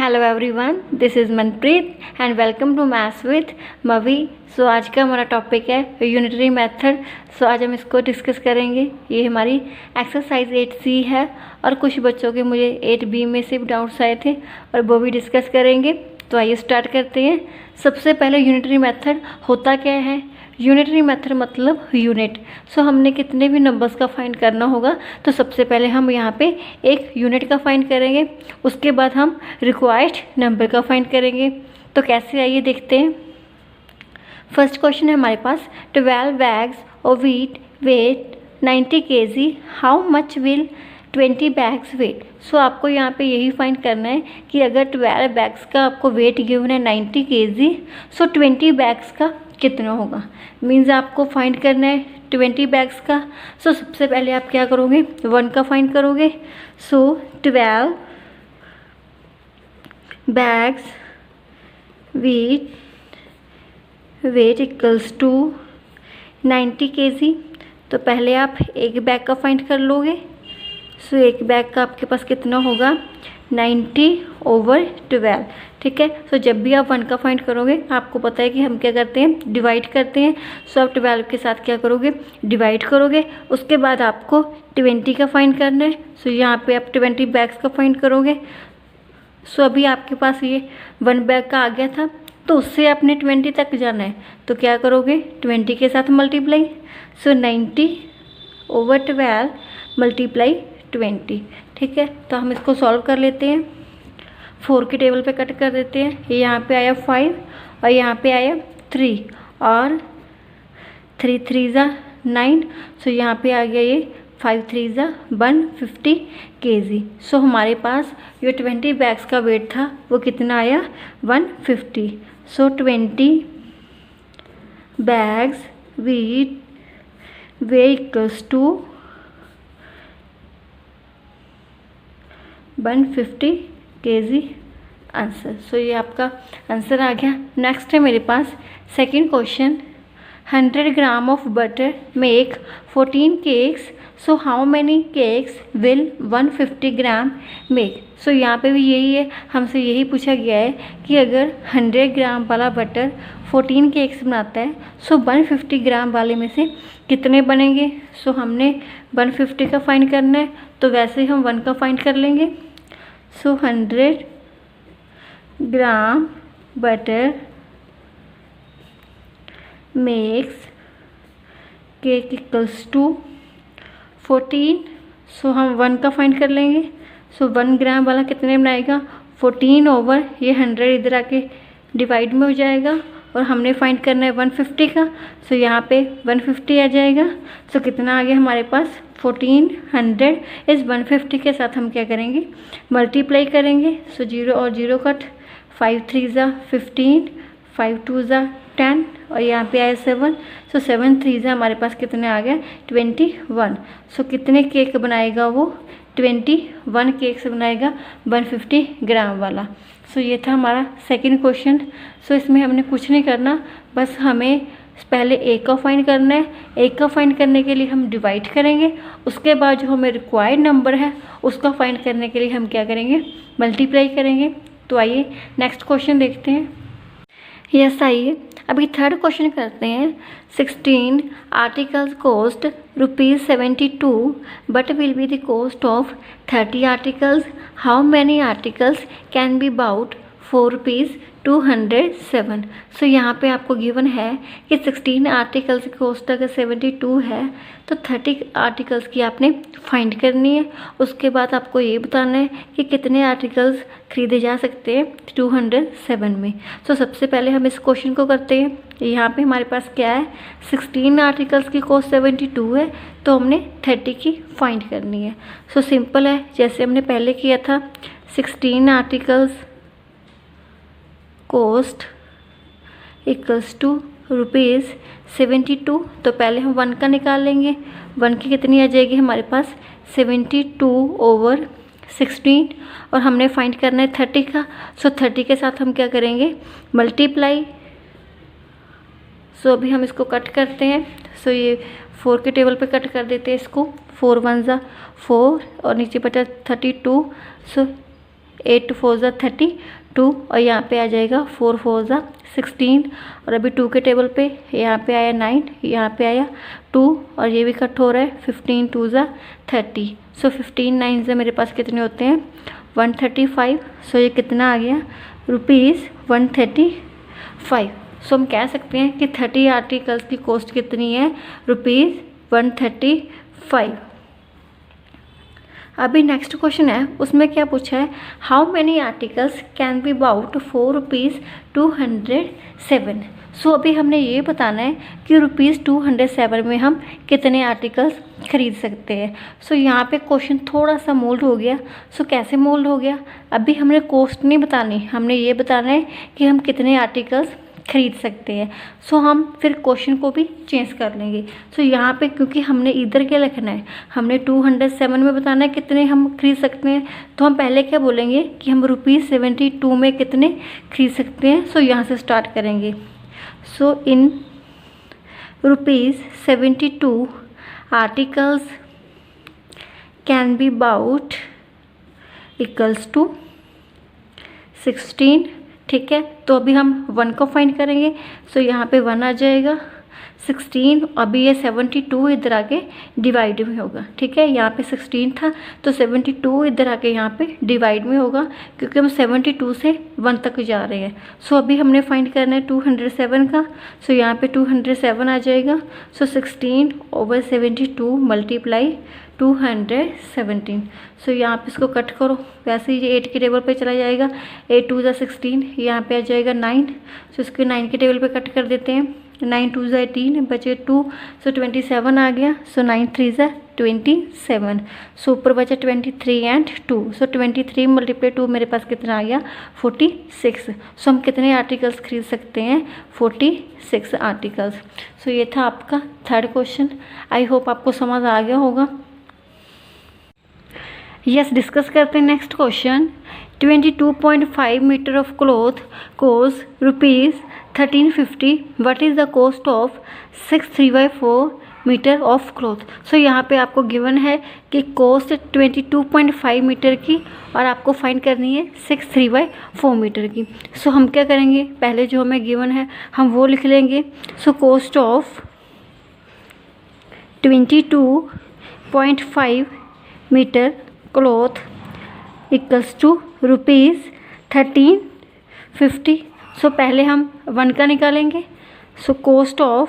Hello everyone, this is Manpreet and welcome to maths with Mavi. So आज का हमारा topic है यूनिटरी मेथड। सो आज हम इसको डिस्कस करेंगे। ये हमारी एक्सरसाइज 8C है और कुछ बच्चों के मुझे 8B में से डाउट्स आए थे और वो भी डिस्कस करेंगे। तो आइए स्टार्ट करते हैं। सबसे पहले यूनिटरी मेथड होता क्या है। यूनिटरी मेथड मतलब यूनिट। सो हमने कितने भी नंबर्स का फाइंड करना होगा तो सबसे पहले हम यहाँ पे एक यूनिट का फाइंड करेंगे, उसके बाद हम रिक्वायर्ड नंबर का फाइंड करेंगे। तो कैसे, आइए देखते हैं। फर्स्ट क्वेश्चन है हमारे पास 12 bags of wheat weigh 90 kg, how much will 20 bags weigh. So आपको यहाँ पे यही फाइंड करना है कि अगर 12 बैग्स का आपको वेट गिवन है 90 kg, सो 20 बैग्स का कितना होगा। मीन्स आपको फाइंड करना है 20 बैग्स का। सो सबसे पहले आप क्या करोगे, 1 का फाइंड करोगे। So 12 bags wait equals to 90 kg। तो पहले आप एक बैग का फाइंड कर लोगे। सो एक बैग का आपके पास कितना होगा, 90/12। ठीक है। सो जब भी आप 1 का फाइंड करोगे, आपको पता है कि हम क्या करते हैं, डिवाइड करते हैं। सो आप 12 के साथ क्या करोगे, डिवाइड करोगे। उसके बाद आपको 20 का फाइंड करना है। सो यहाँ पे आप 20 बैग्स का फाइंड करोगे। सो अभी आपके पास ये 1 बैग का आ गया था, तो उससे आपने 20 तक जाना है। तो क्या करोगे, 20 के साथ मल्टीप्लाई। सो 90/12 मल्टीप्लाई 20। ठीक है। तो हम इसको सॉल्व कर लेते हैं। 4 के टेबल पे कट कर देते हैं। ये यहाँ पे आया 5 और यहाँ पे आया 3 और 3 3 9। सो यहाँ पे आ गया ये 5 3 150 kg। सो हमारे पास ये 20 बैग्स का वेट था, वो कितना आया, 150। So 20 bags wait equals to 150 kg answer. So ये आपका आंसर आ गया। नेक्स्ट है मेरे पास second question, 100 gram of butter make 14 cakes, so how many cakes will 150 gram make. So यहाँ पे भी यही है, हमसे यही पूछा गया है कि अगर 100 ग्राम वाला बटर 14 केक्स बनाता है, सो 150 ग्राम वाले में से कितने बनेंगे। सो हमने 150 का फाइंड करना है, तो वैसे ही हम 1 का फाइंड कर लेंगे। So 100 gram butter makes cake equals to 14। So हम 1 का फाइंड कर लेंगे। सो 1 ग्राम वाला कितने बनाएगा, 14 ओवर ये 100 इधर आके डिवाइड में हो जाएगा और हमने फाइंड करना है 150 का। सो यहाँ पे 150 आ जाएगा। सो कितना आ गया हमारे पास, 1400 इस 150 के साथ हम क्या करेंगे, मल्टीप्लाई करेंगे। सो 0 और 0 कट, 5 3 15, 5 2 10 और यहाँ पे आया 7। सो 7 3 हमारे पास कितने आ गए, 21। सो कितने केक बनाएगा वो, 21 केक से बनाएगा 150 ग्राम वाला। सो ये था हमारा सेकंड क्वेश्चन। सो इसमें हमने कुछ नहीं करना, बस हमें पहले एक का फाइंड करना है। एक का फाइंड करने के लिए हम डिवाइड करेंगे, उसके बाद जो हमें रिक्वायर्ड नंबर है उसका फाइंड करने के लिए हम क्या करेंगे, मल्टीप्लाई करेंगे। तो आइए नेक्स्ट क्वेश्चन देखते हैं। यस, आइए अभी थर्ड क्वेश्चन करते हैं। 16 articles cost ₹72 but will be the cost of 30 articles, how many articles can be bought ₹207। So यहाँ पे आपको गिवन है कि 16 आर्टिकल्स की कॉस्ट अगर 72 है तो 30 आर्टिकल्स की आपने फाइंड करनी है। उसके बाद आपको ये बताना है कि कितने आर्टिकल्स खरीदे जा सकते हैं 207 में। सो सबसे पहले हम इस क्वेश्चन को करते हैं। यहाँ पे हमारे पास क्या है, 16 आर्टिकल्स की कॉस्ट 72 है, तो हमने 30 की फाइंड करनी है। सो सिंपल है, जैसे हमने पहले किया था। 16 आर्टिकल्स कॉस्ट इक्वल्स टू ₹72। तो पहले हम 1 का निकाल लेंगे। 1 की कितनी आ जाएगी हमारे पास, 72/16 और हमने फाइंड करना है 30 का। सो 30 के साथ हम क्या करेंगे, मल्टीप्लाई। सो अभी हम इसको कट करते हैं। सो ये 4 के टेबल पे कट कर देते हैं इसको। 4 1 4 और नीचे बचा 32। सो 8 4 ज़ा 32 और यहाँ पे आ जाएगा 4 4 ज़ा 16 और अभी 2 के टेबल पे यहाँ पे आया 9, यहाँ पे आया 2 और ये भी कट हो रहा है 15 2 ज़ा 30। सो 15 9 से मेरे पास कितने होते हैं 135। सो ये कितना आ गया ₹135। सो हम कह सकते हैं कि 30 आर्टिकल्स की कॉस्ट कितनी है ₹135। अभी नेक्स्ट क्वेश्चन है, उसमें क्या पूछा है, how many articles can be bought ₹4.207। So अभी हमने ये बताना है कि ₹207 में हम कितने आर्टिकल्स खरीद सकते हैं। सो यहाँ पे क्वेश्चन थोड़ा सा मोल्ड हो गया। सो कैसे मोल्ड हो गया, अभी हमने कॉस्ट नहीं बतानी, हमने ये बताना है कि हम कितने आर्टिकल्स खरीद सकते हैं। सो हम फिर क्वेश्चन को भी चेंज कर लेंगे। सो यहाँ पे क्योंकि हमने इधर क्या लिखना है, हमने 207 में बताना है कितने हम खरीद सकते हैं, तो हम पहले क्या बोलेंगे कि हम ₹72 में कितने खरीद सकते हैं। सो यहाँ से स्टार्ट करेंगे। So in ₹72 articles can be bought equals to 16। ठीक है, तो अभी हम 1 को फाइंड करेंगे। सो यहाँ पे 1 आ जाएगा, 16 अभी ये 72 इधर आके डिवाइड में होगा। ठीक है, यहाँ पे 16 था तो 72 इधर आके यहाँ पे डिवाइड में होगा क्योंकि हम 72 से 1 तक जा रहे हैं। सो अभी हमने फाइंड करना है 207 का। सो यहाँ पे 207 आ जाएगा। सो 16/72 मल्टीप्लाई 217। सो यहाँ पे इसको कट करो, वैसे ही 8 के टेबल पे चला जाएगा, 8 2 ज़ा 16, यहाँ पे आ जाएगा 9। सो इसके 9 के टेबल पे कट कर देते हैं, 9 2 ज़ा 18 बचे 2। सो 27 आ गया। सो 9 3 ज़ा 27। सो ऊपर बचा 23 एंड 2। सो 23 मल्टीप्लाई 2 मेरे पास कितना आ गया 46। सो हम कितने आर्टिकल्स खरीद सकते हैं 46 आर्टिकल्स। सो ये था आपका थर्ड क्वेश्चन। आई होप आपको समझ आ गया होगा। यस, डिस्कस करते हैं next question. 22.5 metre of cloth cost ₹1350। What is the cost of 6 3/4 metre of cloth. So यहाँ पे आपको गिवन है कि कॉस्ट 22.5 मीटर की और आपको फाइंड करनी है 6 3/4 मीटर की। सो हम क्या करेंगे, पहले जो हमें गिवन है हम वो लिख लेंगे। So cost of 22.5 metre cloth equals to ₹1350। So पहले हम 1 का निकालेंगे। So cost of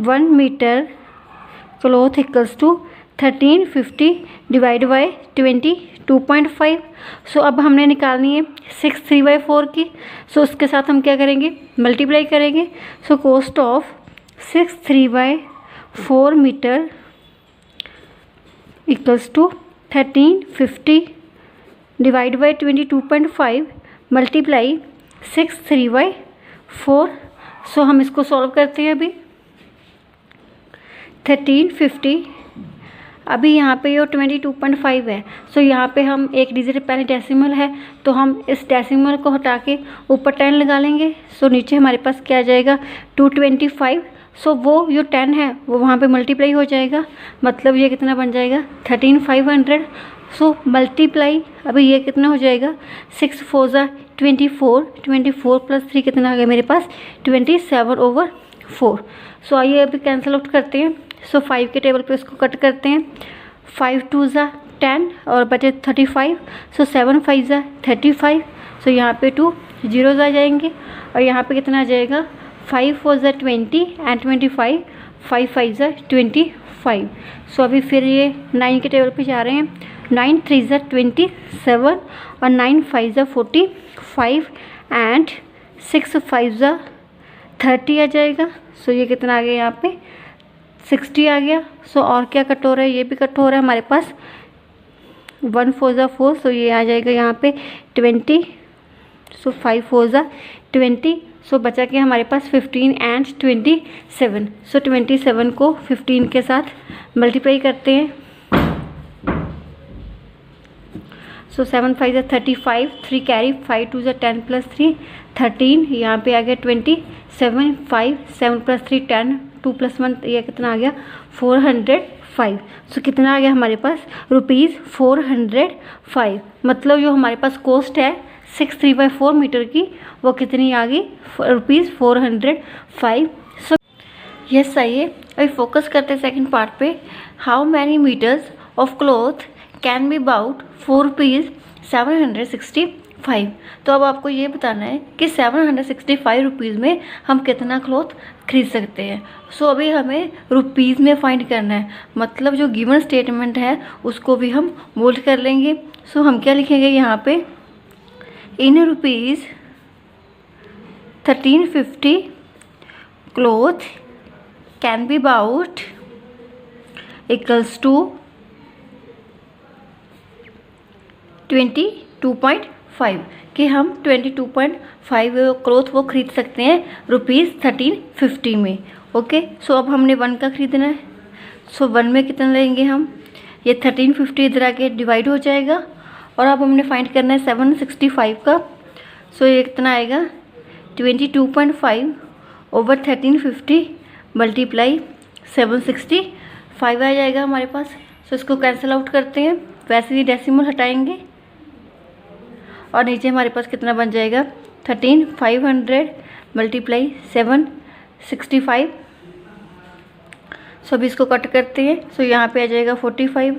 1 metre cloth equals to 1350 divide by 22.5। So अब हमने निकालनी है 6 3/4 की। सो उसके साथ हम क्या करेंगे, मल्टीप्लाई करेंगे। So cost of 6 3/4 metre equals to 1350 divide by 22.5 multiply 6 3/4। So हम इसको सॉल्व करते हैं। अभी 1350 अभी यहाँ पे ये 22.5 है। सो यहाँ पे हम एक डिजिट पहले डेसिमल है तो हम इस डेसिमल को हटा के ऊपर 10 लगा लेंगे। सो नीचे हमारे पास क्या आ जाएगा 225। सो वो जो 10 है वो वहाँ पे मल्टीप्लाई हो जाएगा, मतलब ये कितना बन जाएगा 13500। सो मल्टीप्लाई अभी ये कितना हो जाएगा 6 4 ज़ा 24, 24 प्लस 3 कितना आ गया मेरे पास 27/4। सो आइए अभी कैंसिल आउट करते हैं। सो 5 के टेबल पे इसको कट करते हैं, 5 2 ज़ा 10 और बचे 35। सो 7 5 ज़ा 35। सो यहाँ पे 2 जीरोज़ आ जाएंगे और यहाँ पे कितना आ जाएगा 5 4 ज़ा 20 एंड 25, 5 5 ज़ा 25। सो अभी फिर ये 9 के टेबल पे जा रहे हैं, 9 3 ज़ा 27 और 9 5 ज़ा 45 एंड 6 5 ज़ा 30 आ जाएगा। सो ये कितना आ गया यहाँ पे 60 आ गया। सो और क्या कट हो रहा है, ये भी कट हो रहा है हमारे पास, 1 4 ज़ा 4। सो ये आ जाएगा यहाँ पे 20। सो 5 4 ज़ा 20। सो बचा के हमारे पास 15 एंड 27। सो 27 को 15 के साथ मल्टीप्लाई करते हैं। सो 7 5 ज़ा 35, 3 कैरी, 5 2 ज़ा 10 प्लस 3 13। यहाँ पे आ गया 27, 5 7 प्लस 3 10, 2 प्लस 1 ये कितना आ गया 5। सो कितना आ गया हमारे पास ₹405। मतलब जो हमारे पास कॉस्ट है 6/3/4 मीटर की वो कितनी आ गई ₹405। सो यस आइए अभी फोकस करते हैं सेकंड पार्ट पे। How many metres of cloth can be bought ₹765। तो अब आपको ये बताना है कि 765 रुपीज़ में हम कितना क्लॉथ खरीद सकते हैं। सो अभी हमें रुपीज़ में फाइंड करना है, मतलब जो गिवन स्टेटमेंट है उसको भी हम बोल्ड कर लेंगे। सो हम क्या लिखेंगे यहाँ पे, in rupees 1350 cloth can be bought equals to 22.5 कि हम 22.5 क्लॉथ वो खरीद सकते हैं ₹1350 में। ओके, सो अब हमने 1 का खरीदना है। सो 1 में कितना लेंगे हम, ये 1350 इधर आके डिवाइड हो जाएगा और अब हमने फाइंड करना है 765 का। सो ये कितना आएगा 22.5 ओवर 1350 मल्टीप्लाई 765 आ जाएगा हमारे पास। सो इसको कैंसिल आउट करते हैं, वैसे ही डेसिमल हटाएंगे और नीचे हमारे पास कितना बन जाएगा 13500 मल्टीप्लाई 765। सो अभी इसको कट करते हैं। सो यहाँ पे आ जाएगा 45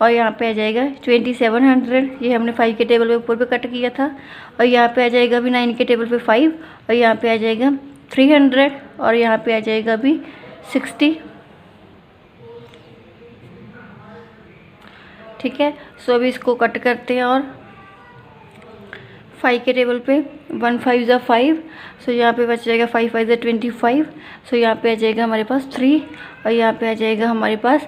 और यहाँ पे आ जाएगा 2700। ये हमने 5 के टेबल पे ऊपर पे कट किया था। और यहाँ पे आ जाएगा अभी 9 के टेबल पे 5 और यहाँ पे आ जाएगा 300 और यहाँ पे आ जाएगा अभी 60। ठीक है, सो अभी इसको कट करते हैं और 5 के टेबल पे 1 5 ज़ा 5। सो यहाँ पे बच जाएगा 5 5 ज़ा 25। सो यहाँ पे आ जाएगा हमारे पास 3 और यहाँ पे आ जाएगा हमारे पास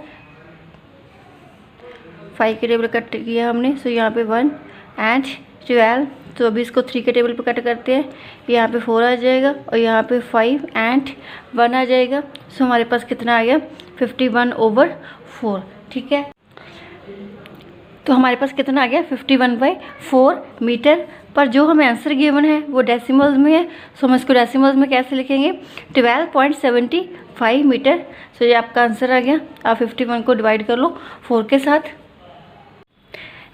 5 के टेबल कट किया हमने। सो यहाँ पे 1 एंड 12। तो अभी इसको 3 के टेबल पे कट करते हैं, यहाँ पे 4 आ जाएगा और यहाँ पे 5 एंड 1 आ जाएगा। सो हमारे पास कितना आ गया 51/4। ठीक है, तो हमारे पास कितना आ गया 51/4 मीटर। पर जो हमें आंसर गिवन है वो डेसिमल्स में है। सो हम इसको डेसिमल्स में कैसे लिखेंगे, 12.75 मीटर। सो ये आपका आंसर आ गया। आप 51 को डिवाइड कर लो 4 के साथ।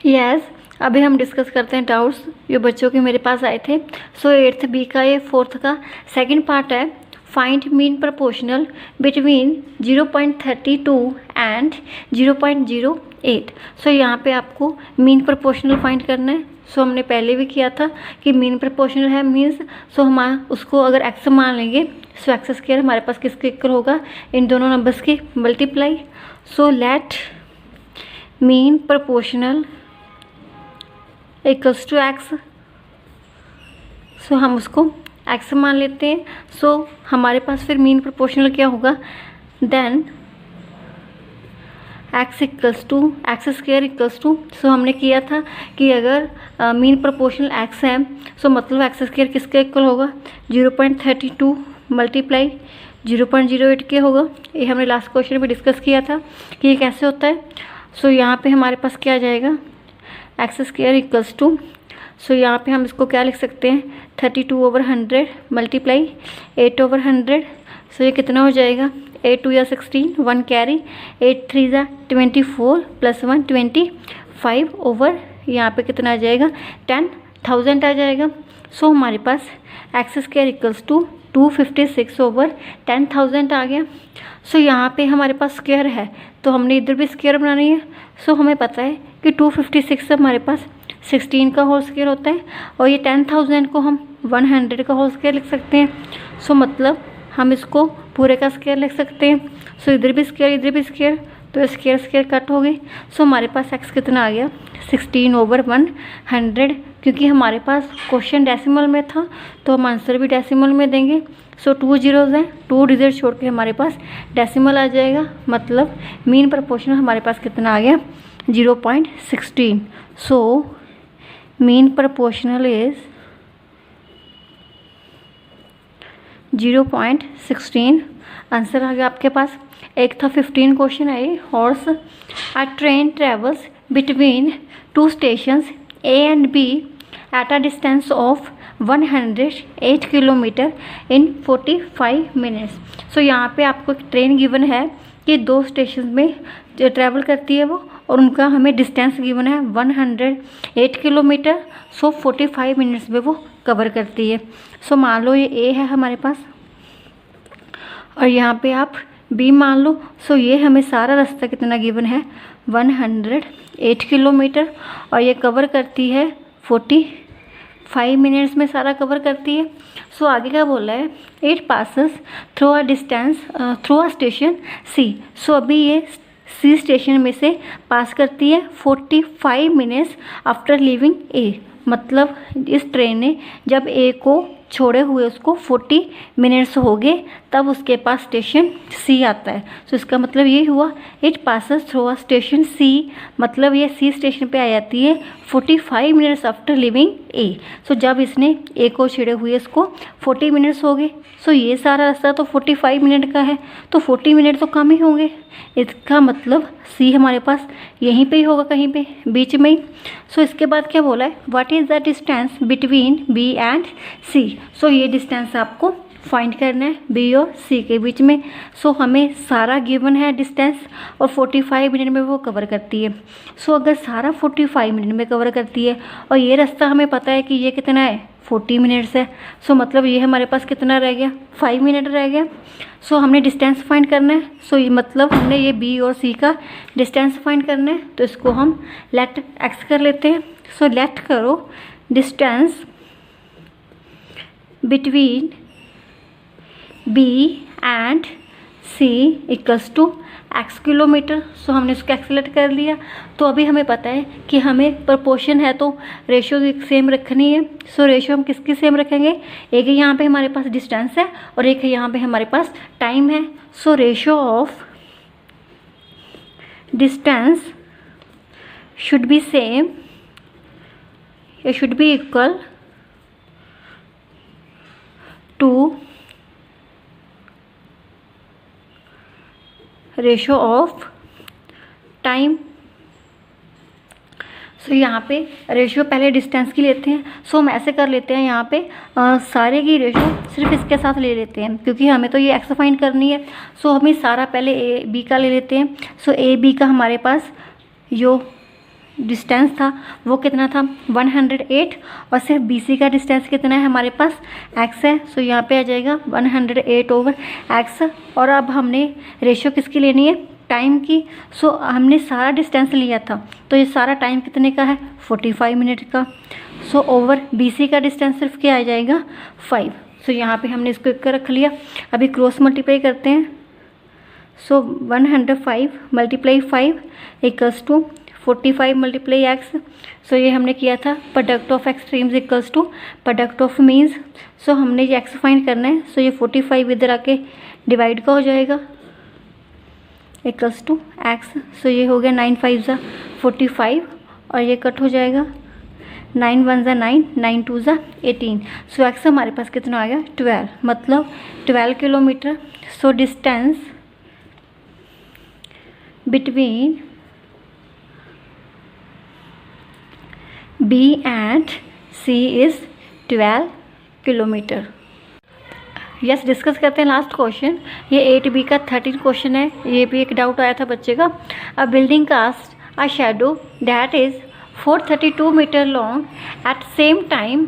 यस, अभी हम डिस्कस करते हैं डाउट्स जो बच्चों के मेरे पास आए थे। सो 8th बी का ये 4th का सेकंड पार्ट है, find mean proportional between 0.32 and 0.08। सो यहाँ पे आपको मीन प्रपोर्शनल फाइंड करना है। सो हमने पहले भी किया था कि मीन प्रपोर्शनल है मीन्स, सो हम उसको अगर एक्स मान लेंगे सो एक्स स्क्वायर हमारे पास किसके इक्वल होगा, इन दोनों नंबर्स के multiply. So let mean proportional equals to x. So हम उसको एक्स मान लेते हैं। सो हमारे पास फिर मीन प्रोपोर्शनल क्या होगा, then x equals to x square equals to. So हमने किया था कि अगर मीन प्रोपोर्शनल एक्स है सो मतलब एक्स स्क्वायर किसके इक्वल होगा 0.32 मल्टीप्लाई 0.08 के होगा। ये हमने लास्ट क्वेश्चन में डिस्कस किया था कि ये कैसे होता है। सो यहाँ पे हमारे पास क्या आ जाएगा एक्स स्क्वायर इक्वल्स टू, सो यहाँ पे हम इसको क्या लिख सकते हैं 32/100 मल्टीप्लाई 8/100। सो ये कितना हो जाएगा 8 2 या 16, 1 कैरी, 8 3 या 24 प्लस 1 25 ओवर यहाँ पे कितना आ जाएगा 10,000 आ जाएगा। सो हमारे पास एक्स स्क्वायर इक्वल्स टू 256/10,000 आ गया। सो यहाँ पे हमारे पास स्क्वायर है तो हमने इधर भी स्क्वायर बनानी है। सो हमें पता है कि 256 हमारे पास 16 का होल स्क्वायर होता है और ये 10,000 को हम 100 का होल स्क्वायर लिख सकते हैं। सो मतलब हम इसको पूरे का स्क्वायर लिख सकते हैं। सो इधर भी स्क्वायर इधर भी स्क्वायर, तो स्क्वायर स्क्वायर कट हो गई। सो हमारे पास एक्स कितना आ गया 16/100। क्योंकि हमारे पास क्वेश्चन डेसिमल में था तो हम आंसर भी डेसिमल में देंगे। सो 2 zeros हैं, 2 डिजिट छोड़ के हमारे पास डेसिमल आ जाएगा। मतलब मीन प्रपोर्शनल हमारे पास कितना आ गया 0.16। So mean proportional is 0.16। Answer आ गया आपके पास। एक था 15 क्वेश्चन है ये, horse a train travels between 2 stations A and B at a distance of 108 kilometre in 45 minutes. So यहाँ पे आपको एक ट्रेन गिवन है कि 2 स्टेशन में जो ट्रैवल करती है वो, और उनका हमें डिस्टेंस गिवन है 108 किलोमीटर। सो 45 मिनट्स में वो कवर करती है। सो मान लो ये ए है हमारे पास और यहाँ पे आप बी मान लो। सो ये हमें सारा रास्ता कितना गिवन है 108 किलोमीटर और ये कवर करती है 45 मिनट्स में सारा कवर करती है। सो आगे क्या बोला है, it passes through a distance through a station C. So अभी ये सी स्टेशन में से पास करती है 45 मिनट्स आफ्टर लीविंग ए। मतलब इस ट्रेन ने जब ए को छोड़े हुए उसको 40 मिनट्स हो गए तब उसके पास स्टेशन सी आता है। सो इसका मतलब ये हुआ it passes through a station C, मतलब ये सी स्टेशन पे आ जाती है 45 minutes after leaving A. So जब इसने ए को छेड़े हुए इसको 40 मिनट्स हो गए। सो ये सारा रास्ता तो 45 मिनट का है, तो 40 मिनट तो कम ही होंगे। इसका मतलब सी हमारे पास यहीं पे ही होगा, कहीं पे बीच में ही। सो इसके बाद क्या बोला है, what is the distance between B and C. So ये डिस्टेंस आपको फाइंड करना है बी और सी के बीच में। सो हमें सारा गिवन है डिस्टेंस और 45 मिनट में वो कवर करती है। सो अगर सारा 45 मिनट में कवर करती है और ये रास्ता हमें पता है कि ये कितना है 40 मिनट्स है। सो मतलब ये हमारे पास कितना रह गया 5 मिनट रह गया। सो हमने डिस्टेंस फाइंड करना है। सो ये मतलब हमने ये बी और सी का डिस्टेंस फाइंड करना है, तो इसको हम लेट एक्स कर लेते हैं। सो लेट करो distance between B and C equals to x kilometre. So हमने उसको एक्सलेट कर लिया। तो अभी हमें पता है कि हमें प्रपोर्शन है तो रेशियो सेम रखनी है। सो रेशियो हम किसकी सेम रखेंगे, एक यहाँ पे हमारे पास डिस्टेंस है और एक यहाँ पे हमारे पास टाइम है। So ratio of distance should be same, ये should be equal to ratio of time. So यहाँ पे रेशियो पहले डिस्टेंस की लेते हैं। सो हम ऐसे कर लेते हैं, यहाँ पे सारे की रेशियो सिर्फ इसके साथ ले लेते हैं क्योंकि हमें तो ये एक्स फाइंड करनी है। सो हमें सारा पहले ए बी का ले लेते हैं। सो ए बी का हमारे पास जो डिस्टेंस था वो कितना था 108 और सिर्फ बी सी का डिस्टेंस कितना है हमारे पास एक्स है। सो यहाँ पे आ जाएगा 108 ओवर एक्स। और अब हमने रेशियो किसकी लेनी है, टाइम की। सो हमने सारा डिस्टेंस लिया था तो ये सारा टाइम कितने का है 45 मिनट का। सो ओवर बी सी का डिस्टेंस सिर्फ क्या आ जाएगा 5। सो यहाँ पे हमने इसको एक रख लिया। अभी क्रॉस मल्टीप्लाई करते हैं। So 105 multiply 5 equals to 45 multiply x. So ये हमने किया था product of extremes equals to product of means. So हमने ये एक्स फाइंड करना है। सो ये 45 इधर आके डिवाइड का हो जाएगा इक्वल्स टू एक्स। सो ये हो गया 9 5 ज़ा 45 और ये कट हो जाएगा 9 1 ज़ा 9 9 2 ज़ा 18। सो एक्स हमारे पास कितना आ गया 12, मतलब 12 kilometre. So distance between B and C is 12 kilometre. Yes, discuss करते हैं लास्ट क्वेश्चन। ये 8B का 13 क्वेश्चन है। ये भी एक डाउट आया था बच्चे का। A building cast a shadow that is 432 metre long at same time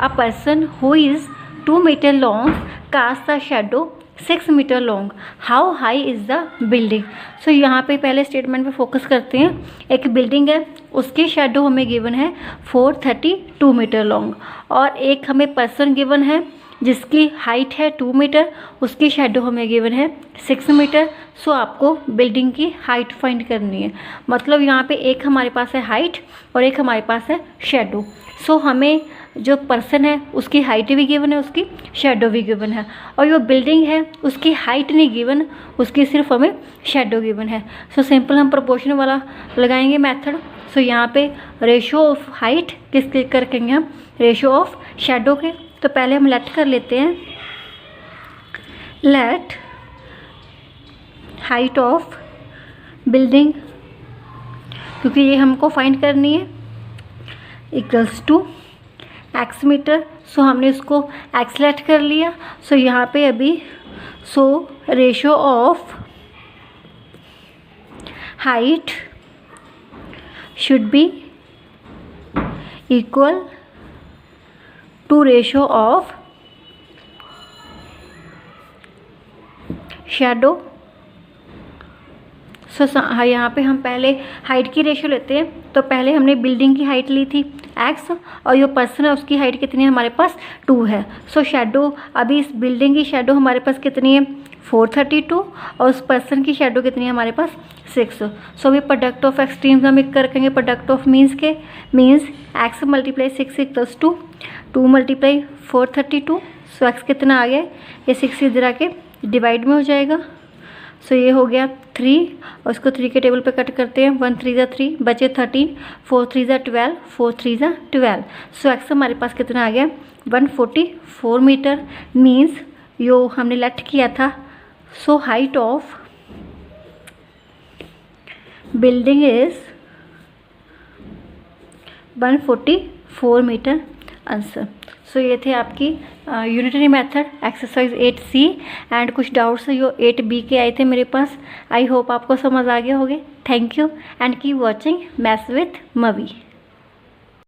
a person who is 2 metre long cast a shadow 6 metre long, how high is the building. So यहाँ पे पहले स्टेटमेंट पे focus करते हैं। एक building है, उसकी shadow हमें गिवन है 432 मीटर लॉन्ग और एक हमें पर्सन गिवन है जिसकी हाइट है 2 मीटर, उसकी शेडो हमें गिवन है 6 मीटर। सो आपको बिल्डिंग की हाइट फाइंड करनी है। मतलब यहाँ पे एक हमारे पास है हाइट और एक हमारे पास है शेडो। सो हमें जो पर्सन है उसकी हाइट भी गिवन है, उसकी शेडो भी गिवन है, और जो बिल्डिंग है उसकी हाइट नहीं गिवन, उसकी सिर्फ हमें शेडो गिवन है। सो सिंपल हम प्रोपोर्शन वाला लगाएंगे मेथड। सो यहाँ पे रेशियो ऑफ हाइट किसके कर रखेंगे हम, रेशियो ऑफ शेडो के। तो पहले हम लेट कर लेते हैं, लेट हाइट ऑफ बिल्डिंग, क्योंकि ये हमको फाइंड करनी है, इक्वल्स टू एक्स मीटर। सो हमने इसको एक्स लेट कर लिया। सो यहाँ पे अभी सो ratio of height should be equal to ratio of shadow। सो यहाँ पे हम पहले हाइट की रेशियो लेते हैं। तो पहले हमने बिल्डिंग की हाइट ली थी x, और जो पर्सन है उसकी हाइट कितनी है हमारे पास 2 है। सो शेडो, अभी इस बिल्डिंग की शेडो हमारे पास कितनी है 432, और उस पर्सन की शेडो कितनी है हमारे पास 6। सो अभी प्रोडक्ट ऑफ एक्सट्रीम्स हम एक रखेंगे प्रोडक्ट ऑफ मीन्स के। Means x multiply 6 equals to 2 multiply 432। So x कितना आ गया, ये 6 इधर आके डिवाइड में हो जाएगा। सो ये हो गया 3, और उसको 3 के टेबल पे कट करते हैं। 1 3 3 बचे 13, 4 3 12, 4 3 12। सो एक्स हमारे पास कितना आ गया 144 मीटर। मीन्स यो हमने लेट किया था। So height of building is 144 metre answer. So ये थे आपकी unitary method exercise 8C। And कुछ डाउट्स है जो 8B के आए थे मेरे पास। आई होप आपको समझ आ गए होंगे। Thank you and keep watching maths with मवी।